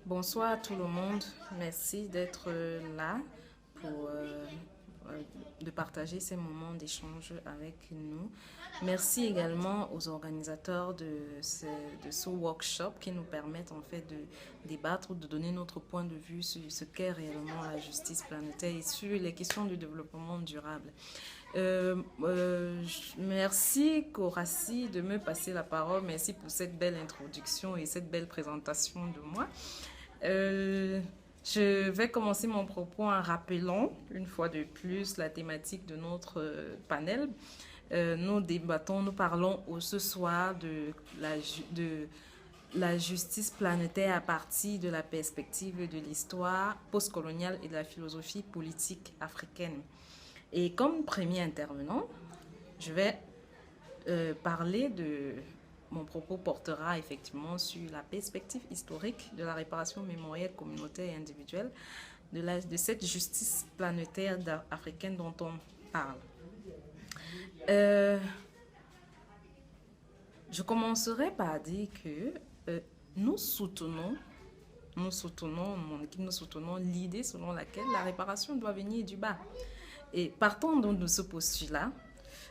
Bonsoir à tout le monde. Merci d'être là pour de partager ces moments d'échange avec nous. Merci également aux organisateurs de ce workshop qui nous permettent en fait de débattre, de donner notre point de vue sur ce qu'est réellement la justice planétaire et sur les questions du développement durable. Merci Corassi de me passer la parole. Merci pour cette belle introduction et cette belle présentation de moi. Euh, je vais commencer mon propos en rappelant une fois de plus la thématique de notre panel. Nous parlons ce soir de la justice planétaire à partir de la perspective de l'histoire postcoloniale et de la philosophie politique africaine. Et comme premier intervenant, je vais parler de... Mon propos portera effectivement sur la perspective historique de la réparation mémorielle communautaire et individuelle de cette justice planétaire africaine dont on parle. Euh, je commencerai par dire que nous soutenons, mon équipe, nous soutenons l'idée selon laquelle la réparation doit venir du bas. Et partant donc de ce postulat,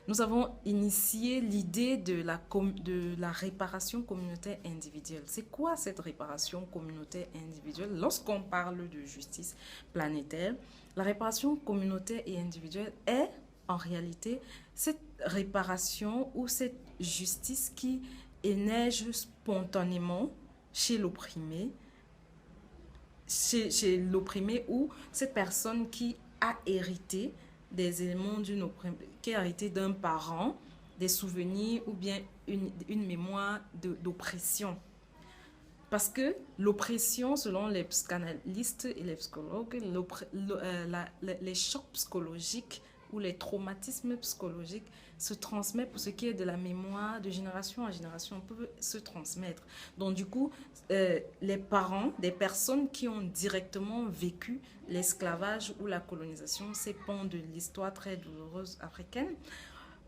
nous avons initié l'idée de la réparation communautaire individuelle. C'est quoi cette réparation communautaire individuelle? Lorsqu'on parle de justice planétaire, la réparation communautaire et individuelle est en réalité cette réparation ou cette justice qui émerge spontanément chez l'opprimé, chez l'opprimé ou cette personne qui a hérité des éléments qui a hérité d'un parent, des souvenirs ou bien une mémoire d'oppression. Parce que l'oppression, selon les psychanalystes et les psychologues, les chocs psychologiques ou les traumatismes psychologiques se transmettent pour ce qui est de la mémoire de génération en génération, peuvent se transmettre. Donc du coup, les parents des personnes qui ont directement vécu l'esclavage ou la colonisation, ces pans de l'histoire très douloureuse africaine,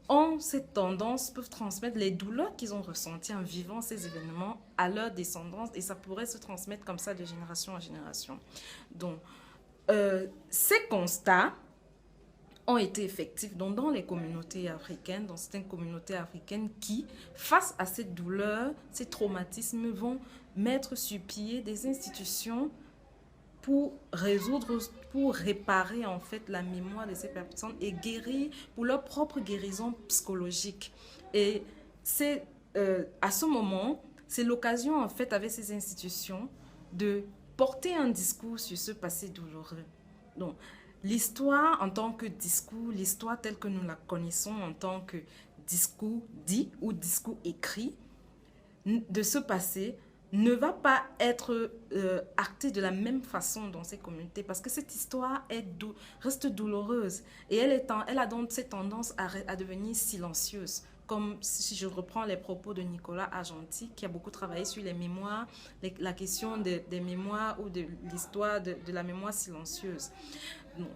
ont cette tendance, peuvent transmettre les douleurs qu'ils ont ressenties en vivant ces événements à leur descendance et ça pourrait se transmettre comme ça de génération en génération. Donc, ces constats ont été effectifs dans les communautés africaines, dans certaines communautés africaines qui, face à cette douleur, ces traumatismes, vont mettre sur pied des institutions pour résoudre, pour réparer en fait la mémoire de ces personnes et guérir pour leur propre guérison psychologique. Et c'est à ce moment, c'est l'occasion en fait avec ces institutions de porter un discours sur ce passé douloureux. Donc, l'histoire en tant que discours, l'histoire telle que nous la connaissons en tant que discours dit ou discours écrit de ce passé ne va pas être actée de la même façon dans ces communautés parce que cette histoire reste douloureuse et elle a donc cette tendance à devenir silencieuse. Comme si je reprends les propos de Nicolas Argenty, qui a beaucoup travaillé sur les mémoires, la question des mémoires ou de l'histoire de la mémoire silencieuse. Donc,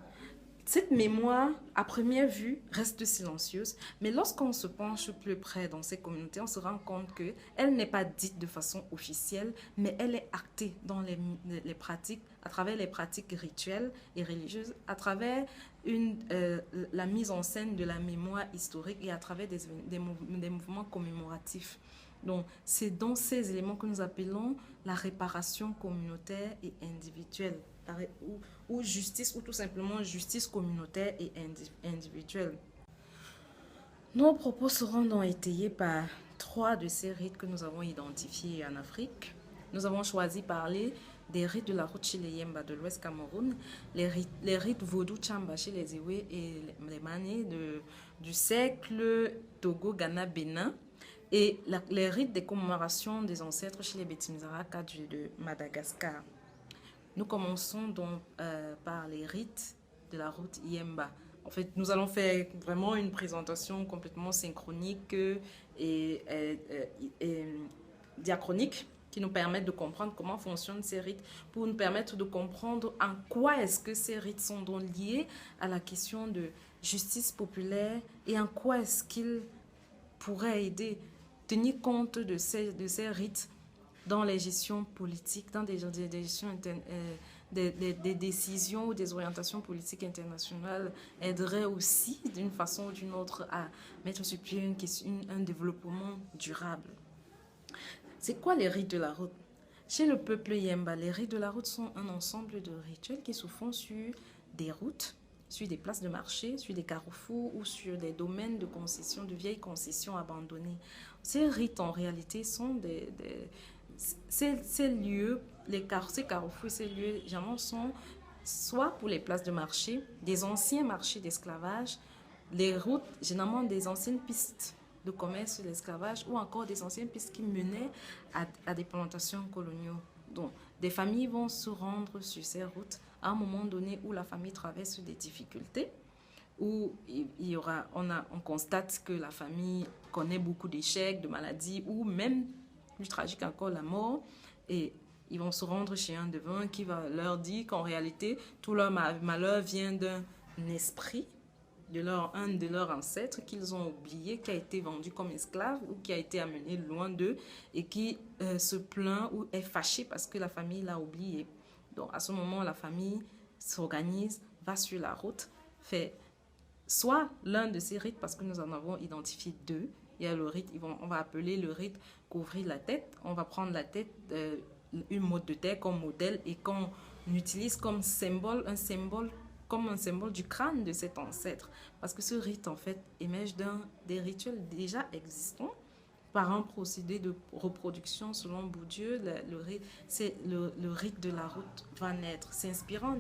cette mémoire, à première vue, reste silencieuse, mais lorsqu'on se penche plus près dans ces communautés, on se rend compte qu'elle n'est pas dite de façon officielle, mais elle est actée dans les pratiques, à travers les pratiques rituelles et religieuses, à travers la mise en scène de la mémoire historique et à travers des mouvements commémoratifs. Donc, c'est dans ces éléments que nous appelons la réparation communautaire et individuelle, ou justice, ou tout simplement justice communautaire et individuelle. Nos propos seront donc étayés par trois de ces rites que nous avons identifiés en Afrique. Nous avons choisi parler des rites de la route chez les Yemba de l'Ouest Cameroun, les rites vaudou Chamba chez les Ewe et les Mané du siècle Togo, Ghana, Bénin, et les rites des commémorations des ancêtres chez les Betimizaraka de Madagascar. Nous commençons donc par les rites de la route Yemba. En fait, nous allons faire vraiment une présentation complètement synchronique et diachronique qui nous permettent de comprendre comment fonctionnent ces rites, pour nous permettre de comprendre en quoi est-ce que ces rites sont donc liés à la question de justice populaire et en quoi est-ce qu'ils pourraient aider, tenir compte de ces rites dans les gestions politiques, dans des gestions des décisions ou des orientations politiques internationales aiderait aussi d'une façon ou d'une autre à mettre sur pied un développement durable. C'est quoi les rites de la route? Chez le peuple Yemba, les rites de la route sont un ensemble de rituels qui se font sur des routes, sur des places de marché, sur des carrefours ou sur des domaines de concessions, de vieilles concessions abandonnées. Ces rites, en réalité, sont ces lieux, ces carrefours et ces lieux, généralement, sont soit pour les places de marché, des anciens marchés d'esclavage, les routes, généralement des anciennes pistes de commerce de l'esclavage ou encore des anciennes pistes qui menaient à des plantations coloniaux. Donc, des familles vont se rendre sur ces routes à un moment donné où la famille traverse des difficultés, où on constate que la famille connaît beaucoup d'échecs, de maladies, ou même, plus tragique encore, la mort. Et ils vont se rendre chez un devin qui va leur dire qu'en réalité, tout leur malheur vient d'un esprit, un de leurs ancêtres qu'ils ont oublié, qui a été vendu comme esclave ou qui a été amené loin d'eux et qui se plaint ou est fâché parce que la famille l'a oublié. Donc à ce moment, la famille s'organise, va sur la route, fait soit l'un de ces rites, parce que nous en avons identifié deux. Il y a le rite, on va appeler le rite couvrir la tête. On va prendre la tête, une motte de terre comme modèle et qu'on utilise comme symbole, comme un symbole du crâne de cet ancêtre. Parce que ce rite, en fait, émerge des rituels déjà existants par un procédé de reproduction selon Bourdieu. Le rite de la route va naître, s'inspirant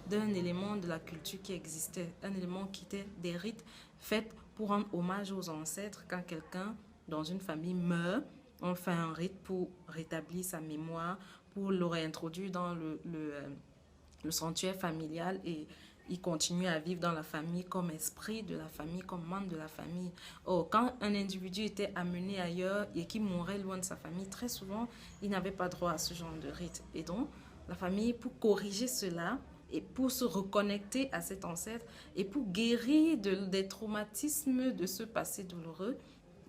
d'un élément de la culture qui existait, un élément qui était des rites faits pour rendre hommage aux ancêtres. Quand quelqu'un dans une famille meurt, on fait un rite pour rétablir sa mémoire, pour le réintroduire dans le sanctuaire familial et il continue à vivre dans la famille comme esprit de la famille, comme membre de la famille. Or, quand un individu était amené ailleurs et qui mourait loin de sa famille, très souvent, il n'avait pas droit à ce genre de rite. Et donc, la famille, pour corriger cela et pour se reconnecter à cet ancêtre et pour guérir des traumatismes de ce passé douloureux,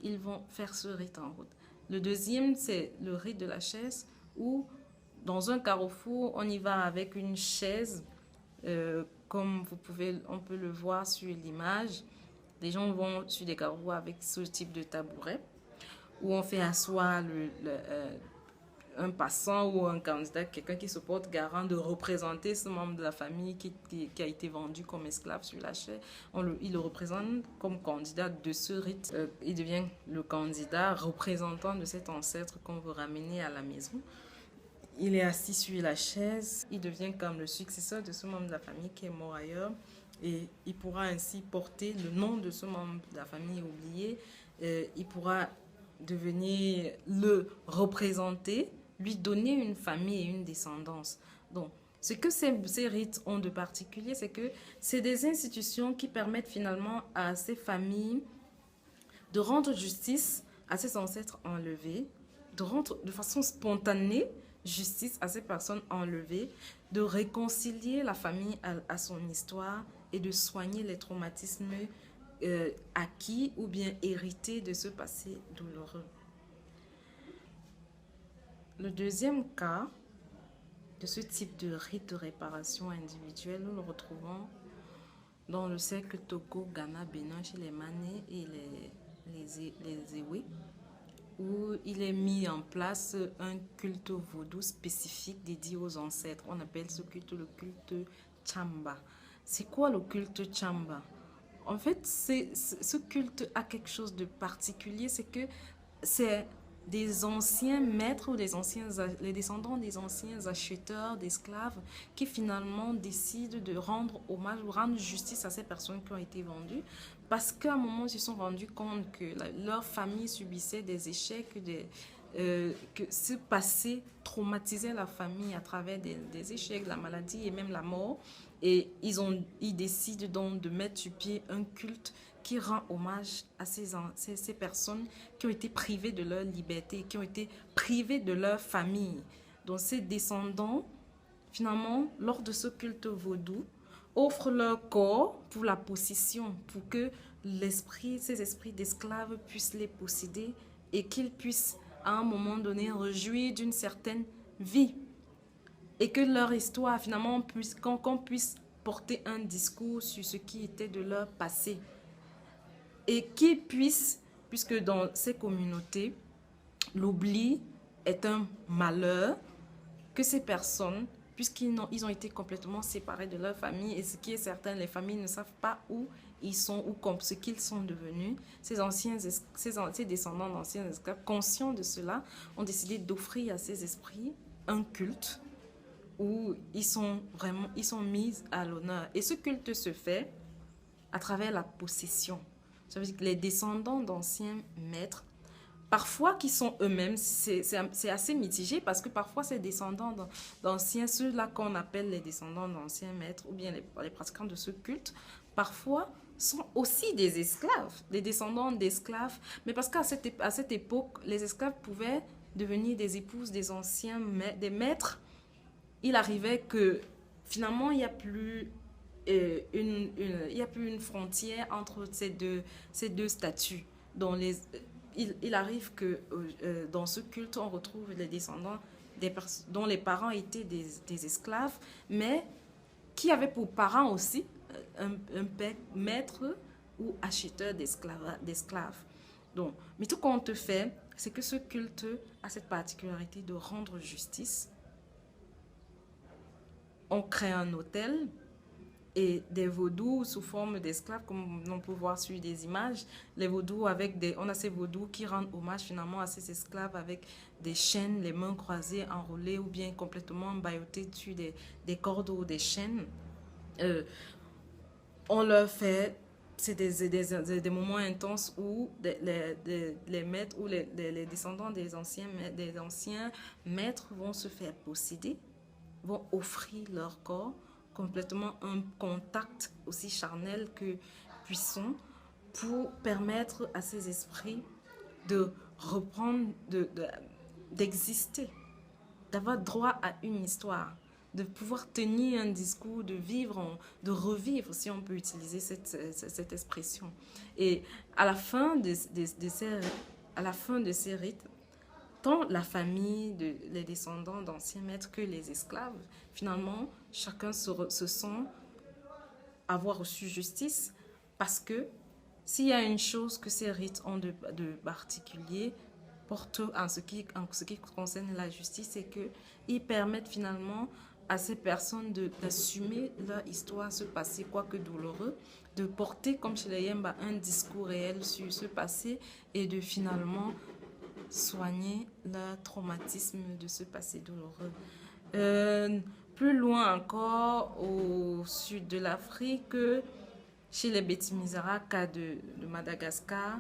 ils vont faire ce rite en route. Le deuxième, c'est le rite de la chaise où, dans un carrefour, on y va avec une chaise, comme on peut le voir sur l'image. Les gens vont sur des carrefours avec ce type de tabouret où on fait asseoir un passant ou un candidat, quelqu'un qui se porte garant de représenter ce membre de la famille qui a été vendu comme esclave sur la chaise. Il le représente comme candidat de ce rite. Il devient le candidat représentant de cet ancêtre qu'on veut ramener à la maison. Il est assis sur la chaise, il devient comme le successeur de ce membre de la famille qui est mort ailleurs et il pourra ainsi porter le nom de ce membre de la famille oublié. Il pourra devenir le représenter, lui donner une famille et une descendance. Donc, ce que ces rites ont de particulier, c'est que c'est des institutions qui permettent finalement à ces familles de rendre justice à ces ancêtres enlevés, de rendre de façon spontanée justice à ces personnes enlevées, de réconcilier la famille à son histoire et de soigner les traumatismes acquis ou bien hérités de ce passé douloureux. Le deuxième cas de ce type de rite de réparation individuelle, nous le retrouvons dans le cercle Togo, Ghana, Bénin, chez les Mané et les Ewe, où il est mis en place un culte vaudou spécifique dédié aux ancêtres. On appelle ce culte le culte Chamba. C'est quoi le culte Chamba? En fait, ce culte a quelque chose de particulier, c'est que c'est des anciens maîtres ou les descendants des anciens acheteurs d'esclaves qui finalement décident de rendre hommage ou rendre justice à ces personnes qui ont été vendues parce qu'à un moment, ils se sont rendus compte que leur famille subissait des échecs, que ce passé traumatisait la famille à travers des échecs, la maladie et même la mort. Et ils décident donc de mettre sur pied un culte qui rend hommage à ces personnes qui ont été privées de leur liberté, qui ont été privées de leur famille. Donc ces descendants, finalement, lors de ce culte vaudou, offrent leur corps pour la possession, pour que ces esprits d'esclaves puissent les posséder et qu'ils puissent à un moment donné, rejouir d'une certaine vie. Et que leur histoire, finalement, qu'on puisse porter un discours sur ce qui était de leur passé. Et qu'ils puissent, puisque dans ces communautés, l'oubli est un malheur, que ces personnes, ils ont été complètement séparés de leur famille, et ce qui est certain, les familles ne savent pas où ils sont ou comme ce qu'ils sont devenus. Ces descendants d'anciens esclaves, conscients de cela, ont décidé d'offrir à ces esprits un culte où ils sont mis à l'honneur. Et ce culte se fait à travers la possession. Ça veut dire que les descendants d'anciens maîtres, parfois qui sont eux-mêmes, c'est assez mitigé parce que parfois ces descendants d'anciens, ceux-là qu'on appelle les descendants d'anciens maîtres ou bien les pratiquants de ce culte, parfois sont aussi des esclaves, des descendants d'esclaves. Mais parce qu'à cette époque, les esclaves pouvaient devenir des épouses des anciens des maîtres. Il arrivait que finalement, il n'y a plus une frontière entre ces deux statuts. Il arrive que dans ce culte, on retrouve les descendants dont les parents étaient des esclaves, mais qui avaient pour parents aussi un père maître ou acheteur d'esclaves. Donc, mais tout compte fait, c'est que ce culte a cette particularité de rendre justice. On crée un autel et des vaudous sous forme d'esclaves, comme on peut voir sur des images. Les vaudous on a ces vaudous qui rendent hommage finalement à ces esclaves avec des chaînes, les mains croisées, enroulées ou bien complètement embaillotés dessus des cordes ou des chaînes. On leur fait, c'est des moments intenses où les maîtres ou les descendants des anciens maîtres vont se faire posséder, vont offrir leur corps, complètement un contact aussi charnel que puissant, pour permettre à ces esprits de reprendre, d'exister, d'avoir droit à une histoire, de pouvoir tenir un discours, de revivre, si on peut utiliser cette expression. Et à la fin de ces rites, tant la famille, les descendants d'anciens maîtres que les esclaves, finalement, chacun se sent avoir reçu justice, parce que s'il y a une chose que ces rites ont de particulier, portent en ce qui concerne la justice, c'est qu'ils permettent finalement à ces personnes d'assumer leur histoire, ce passé, quoique douloureux, de porter, comme chez les Yemba, un discours réel sur ce passé et de finalement soigner leur traumatisme de ce passé douloureux. Plus loin encore, au sud de l'Afrique, chez les Bétimisaraka de Madagascar,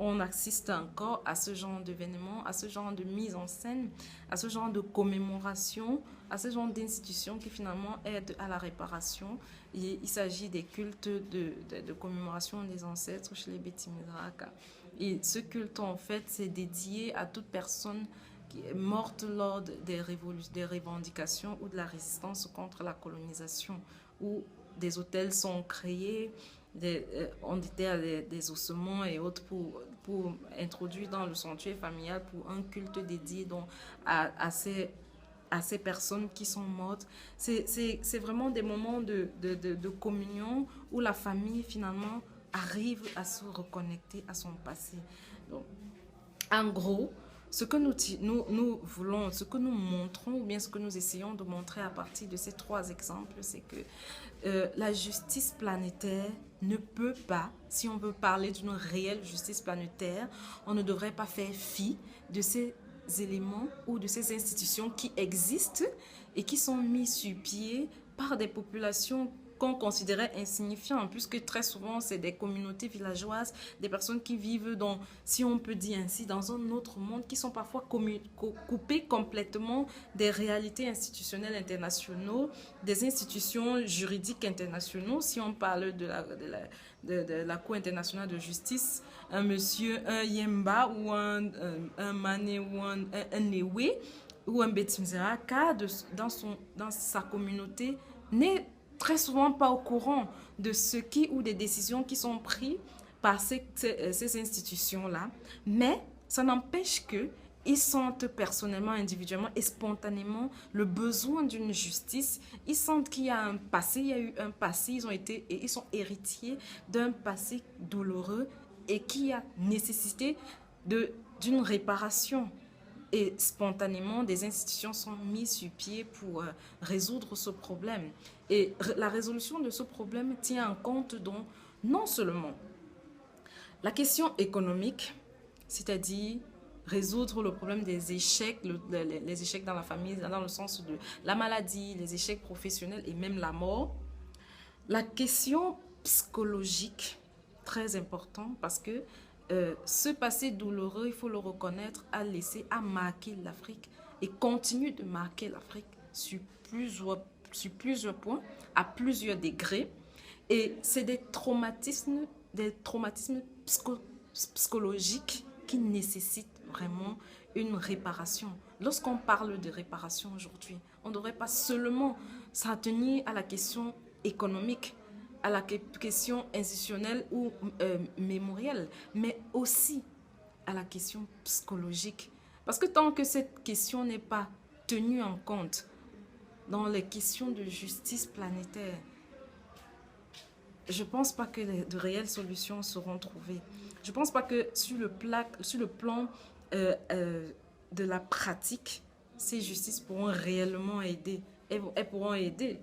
on assiste encore à ce genre d'événements, à ce genre de mise en scène, à ce genre de commémoration, à ce genre d'institutions qui finalement aident à la réparation. Et il s'agit des cultes de commémoration des ancêtres chez les Bétimisaraka. Et ce culte, en fait, c'est dédié à toute personne qui est morte lors des revendications ou de la résistance contre la colonisation, où des hôtels sont créés, on déterre des ossements et autres pour introduire dans le sanctuaire familial pour un culte dédié donc à ces personnes qui sont mortes. C'est vraiment des moments de communion où la famille finalement arrive à se reconnecter à son passé. Donc, en gros, ce que nous voulons, ce que nous montrons ou bien ce que nous essayons de montrer à partir de ces 3 exemples, c'est que la justice planétaire ne peut pas, si on veut parler d'une réelle justice planétaire, on ne devrait pas faire fi de ces éléments ou de ces institutions qui existent et qui sont mis sur pied par des populations qu'on considérait insignifiantes, puisque très souvent c'est des communautés villageoises, des personnes qui vivent dans, si on peut dire ainsi, dans un autre monde, qui sont parfois coupées complètement des réalités institutionnelles internationales, des institutions juridiques internationales. Si on parle de la Cour internationale de justice, un monsieur, un Yemba ou un Mané ou un Newe ou un Bétimzeraka dans sa communauté n'est très souvent pas au courant de ce qui ou des décisions qui sont prises par ces institutions-là, mais ça n'empêche que ils sentent personnellement, individuellement et spontanément le besoin d'une justice. Ils sentent qu'il y a un passé, il y a eu un passé, ils sont héritiers d'un passé douloureux et qui a nécessité d'une réparation. Et spontanément, des institutions sont mises sur pied pour résoudre ce problème. Et la résolution de ce problème tient en compte donc non seulement la question économique, c'est-à-dire résoudre le problème des échecs, les échecs dans la famille, dans le sens de la maladie, les échecs professionnels et même la mort. La question psychologique, très important parce que ce passé douloureux, il faut le reconnaître, a marqué l'Afrique et continue de marquer l'Afrique sur plusieurs points, à plusieurs degrés. Et c'est des traumatismes psychologiques qui nécessitent vraiment une réparation. Lorsqu'on parle de réparation aujourd'hui, on ne devrait pas seulement s'en tenir à la question économique, à la question institutionnelle ou mémorielle, mais aussi à la question psychologique. Parce que tant que cette question n'est pas tenue en compte dans les questions de justice planétaire, je ne pense pas que de réelles solutions seront trouvées. Je ne pense pas que sur le plan de la pratique, ces justices pourront réellement aider. Elles pourront aider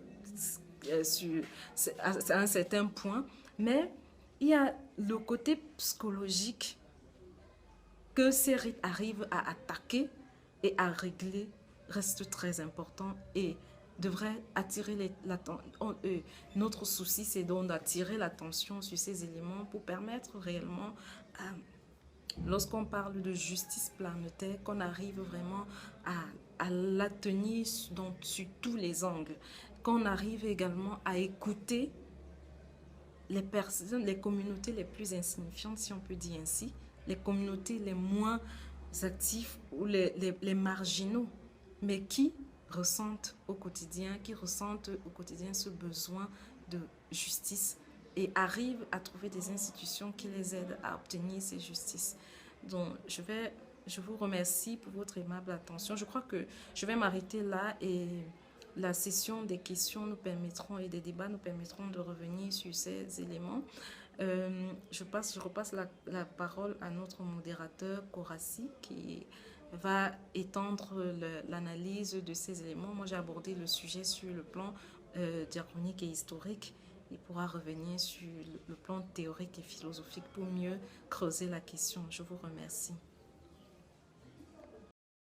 à un certain point, mais il y a le côté psychologique que ces rites arrivent à attaquer et à régler reste très important et devrait attirer notre souci, c'est donc d'attirer l'attention sur ces éléments pour permettre réellement, lorsqu'on parle de justice planétaire, qu'on arrive vraiment à la tenir sur tous les angles, qu'on arrive également à écouter les personnes, les communautés les plus insignifiantes, si on peut dire ainsi, les communautés les moins actives ou les marginaux, mais qui ressentent au quotidien ce besoin de justice et arrivent à trouver des institutions qui les aident à obtenir ces justices. Donc, je vous remercie pour votre aimable attention. Je crois que je vais m'arrêter là et la session des questions nous permettront et des débats nous permettront de revenir sur ces éléments. Je repasse la parole à notre modérateur Korassi qui va étendre l'analyse de ces éléments. Moi, j'ai abordé le sujet sur le plan diachronique et historique. Il pourra revenir sur le plan théorique et philosophique pour mieux creuser la question. Je vous remercie.